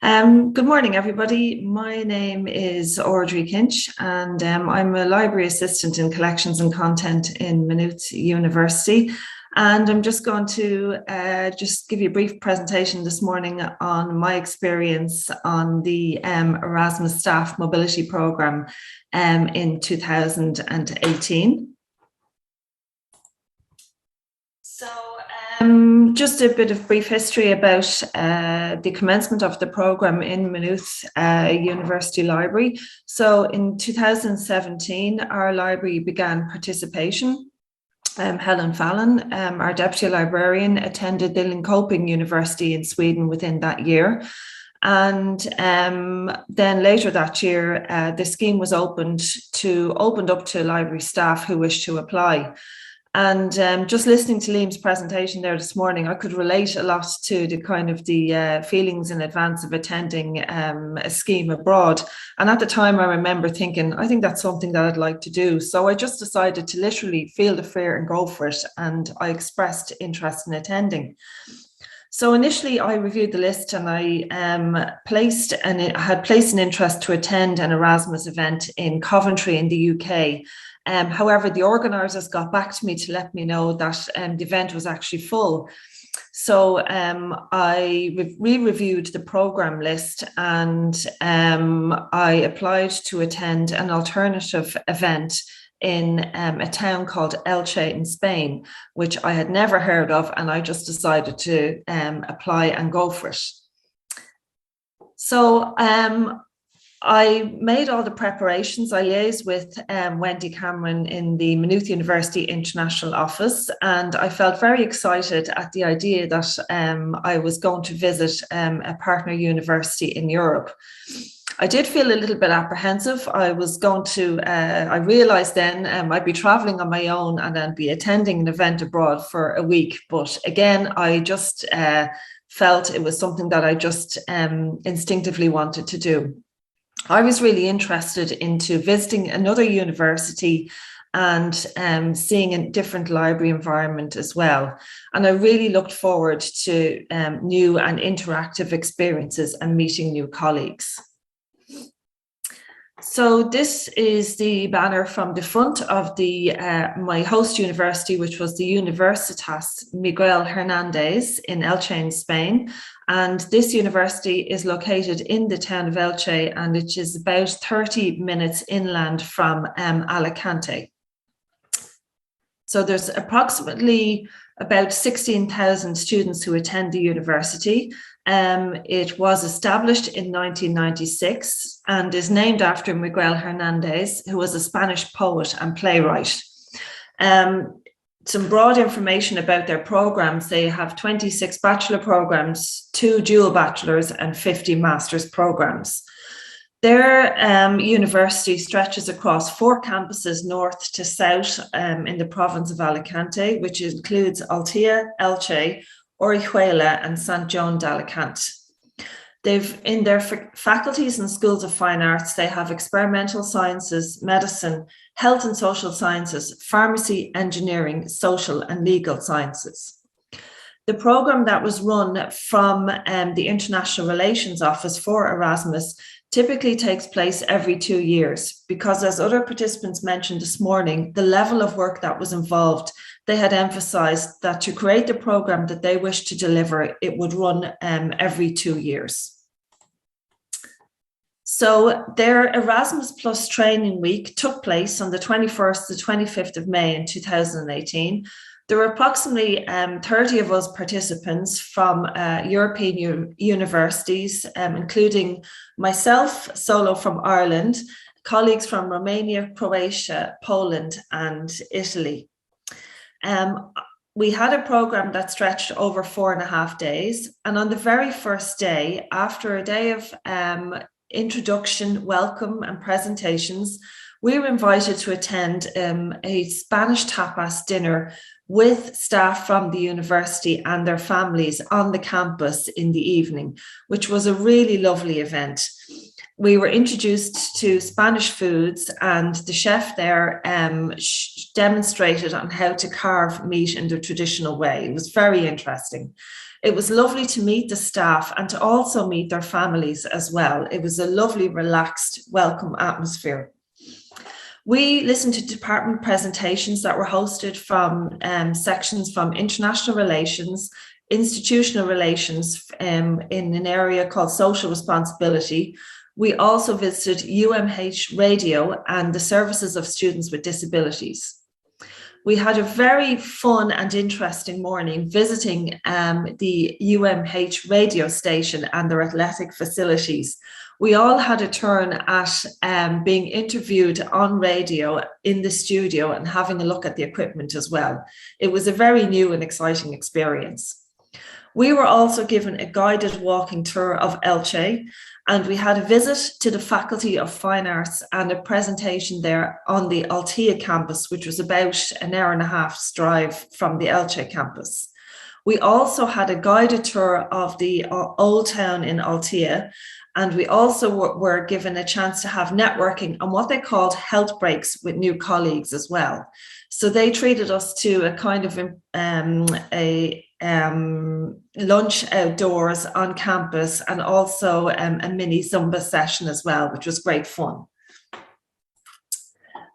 Good morning, everybody. My name is Audrey Kinch, and I'm a library assistant in collections and content in Maynooth University. And I'm just going to just give you a brief presentation this morning on my experience on the Erasmus Staff Mobility Programme in 2018. Just a bit of brief history about the commencement of the programme in Maynooth University Library. So in 2017, our library began participation. Helen Fallon, our deputy librarian, attended the Linköping University in Sweden within that year. And then later that year, the scheme was opened up to library staff who wished to apply. And just listening to Liam's presentation there this morning, I could relate a lot to the kind of the feelings in advance of attending a scheme abroad. And at the time, I remember thinking, I think that's something that I'd like to do. So I just decided to literally feel the fear and go for it. And I expressed interest in attending. So initially, I reviewed the list and I had placed an interest to attend an Erasmus event in Coventry in the UK. However, the organisers got back to me to let me know that the event was actually full. So I re-reviewed the programme list and I applied to attend an alternative event in a town called Elche in Spain, which I had never heard of, and I just decided to apply and go for it. So I made all the preparations. I liaised with Wendy Cameron in the Maynooth University International Office, and I felt very excited at the idea that I was going to visit a partner university in Europe. I did feel a little bit apprehensive. I realised then I'd be travelling on my own and then be attending an event abroad for a week. But again, I just felt it was something that I just instinctively wanted to do. I was really interested into visiting another university and seeing a different library environment as well. And I really looked forward to new and interactive experiences and meeting new colleagues. So this is the banner from the front of my host university, which was the Universitas Miguel Hernández in Elche in Spain. And this university is located in the town of Elche, and it is about 30 minutes inland from Alicante. So there's approximately about 16,000 students who attend the university. It was established in 1996 and is named after Miguel Hernández, who was a Spanish poet and playwright. Some broad information about their programs: they have 26 bachelor programs, 2 dual bachelors and 50 master's programs. Their university stretches across 4 campuses north to south in the province of Alicante, which includes Altea, Elche, Orihuela and Sant Joan d'Alacant. In their faculties and schools of fine arts, they have experimental sciences, medicine, health and social sciences, pharmacy, engineering, social and legal sciences. The programme that was run from the International Relations Office for Erasmus typically takes place every 2 years because, as other participants mentioned this morning, the level of work that was involved, they had emphasised that to create the programme that they wished to deliver, it would run every 2 years. So their Erasmus Plus training week took place on the 21st to 25th of May in 2018. There were approximately 30 of us participants from European universities, including myself, solo from Ireland, colleagues from Romania, Croatia, Poland, and Italy. We had a programme that stretched over 4.5 days. And on the very first day, after a day of introduction, welcome and presentations, we were invited to attend a Spanish tapas dinner with staff from the university and their families on the campus in the evening, which was a really lovely event. we were introduced to Spanish foods, and the chef there demonstrated on how to carve meat in the traditional way. It was very interesting. It was lovely to meet the staff and to also meet their families as well. It was a lovely, relaxed, welcome atmosphere. We listened to department presentations that were hosted from sections from international relations, institutional relations in an area called social responsibility. We also visited UMH Radio and the services of students with disabilities. We had a very fun and interesting morning visiting the UMH radio station and their athletic facilities. We all had a turn at being interviewed on radio in the studio and having a look at the equipment as well. It was a very new and exciting experience. We were also given a guided walking tour of Elche, and we had a visit to the Faculty of Fine Arts and a presentation there on the Altea campus, which was about an hour and a half's drive from the Elche campus. We also had a guided tour of the Old Town in Altea, and we also were given a chance to have networking on what they called health breaks with new colleagues as well. So they treated us to a kind of lunch outdoors on campus, and also a mini Zumba session as well, which was great fun.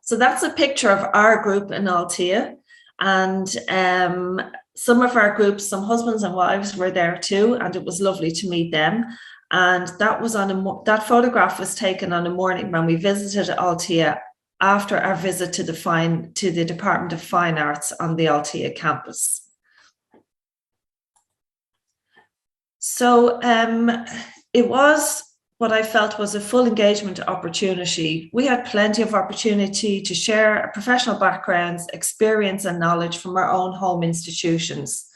So that's a picture of our group in Altea, and some of our groups, some husbands and wives were there too, and it was lovely to meet them. And that was that photograph was taken on a morning when we visited Altea after our visit to the Department of Fine Arts on the Altea campus. So it was what I felt was a full engagement opportunity. We had plenty of opportunity to share professional backgrounds, experience and knowledge from our own home institutions.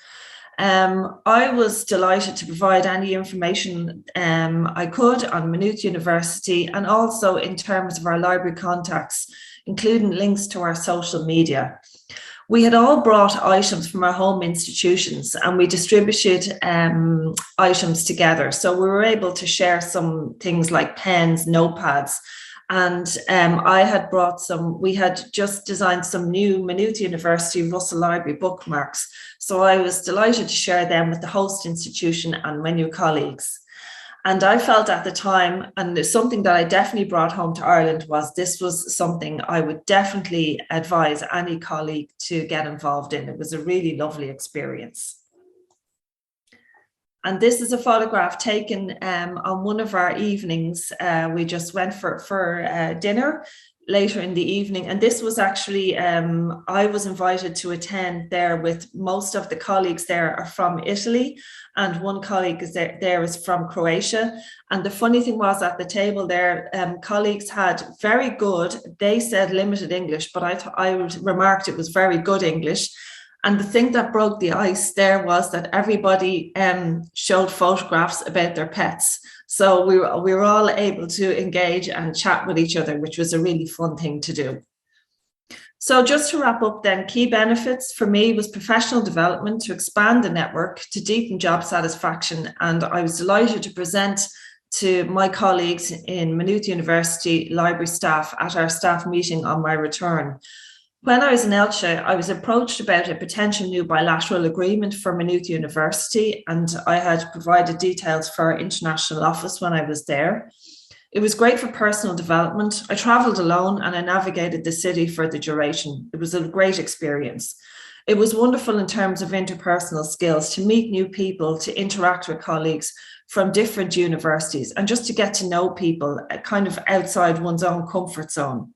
I was delighted to provide any information I could on Maynooth University, and also in terms of our library contacts, including links to our social media. We had all brought items from our home institutions, and we distributed items together. So we were able to share some things like pens, notepads, and I had brought we had just designed some new Maynooth University Russell Library bookmarks. So I was delighted to share them with the host institution and my new colleagues. And I felt at the time, and there's something that I definitely brought home to Ireland, was this was something I would definitely advise any colleague to get involved in. It was a really lovely experience. And this is a photograph taken on one of our evenings. We just went for dinner later in the evening. And this was actually, I was invited to attend there with most of the colleagues there are from Italy. And one colleague there is from Croatia. And the funny thing was, at the table there, colleagues had very good, they said limited English, but I remarked it was very good English. And the thing that broke the ice there was that everybody showed photographs about their pets. So we were all able to engage and chat with each other, which was a really fun thing to do. So just to wrap up then, key benefits for me was professional development, to expand the network, to deepen job satisfaction. And I was delighted to present to my colleagues in Maynooth University library staff at our staff meeting on my return. When I was in Elche, I was approached about a potential new bilateral agreement for Maynooth University, and I had provided details for our international office when I was there. It was great for personal development. I travelled alone and I navigated the city for the duration. It was a great experience. It was wonderful in terms of interpersonal skills, to meet new people, to interact with colleagues from different universities, and just to get to know people kind of outside one's own comfort zone.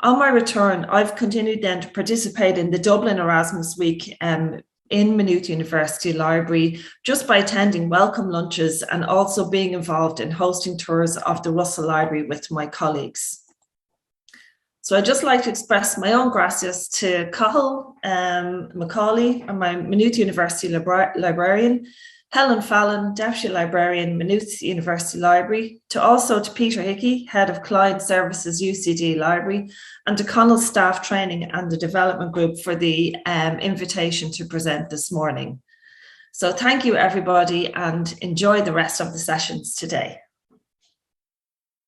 On my return, I've continued then to participate in the Dublin Erasmus Week in Maynooth University Library, just by attending welcome lunches and also being involved in hosting tours of the Russell Library with my colleagues. So I'd just like to express my own gracias to Conul Macaulay, my Maynooth University librarian, Helen Fallon, Deputy Librarian, Maynooth University Library, to Peter Hickey, Head of Client Services, UCD Library, and to Conul Staff Training and the Development Group for the invitation to present this morning. So thank you, everybody, and enjoy the rest of the sessions today.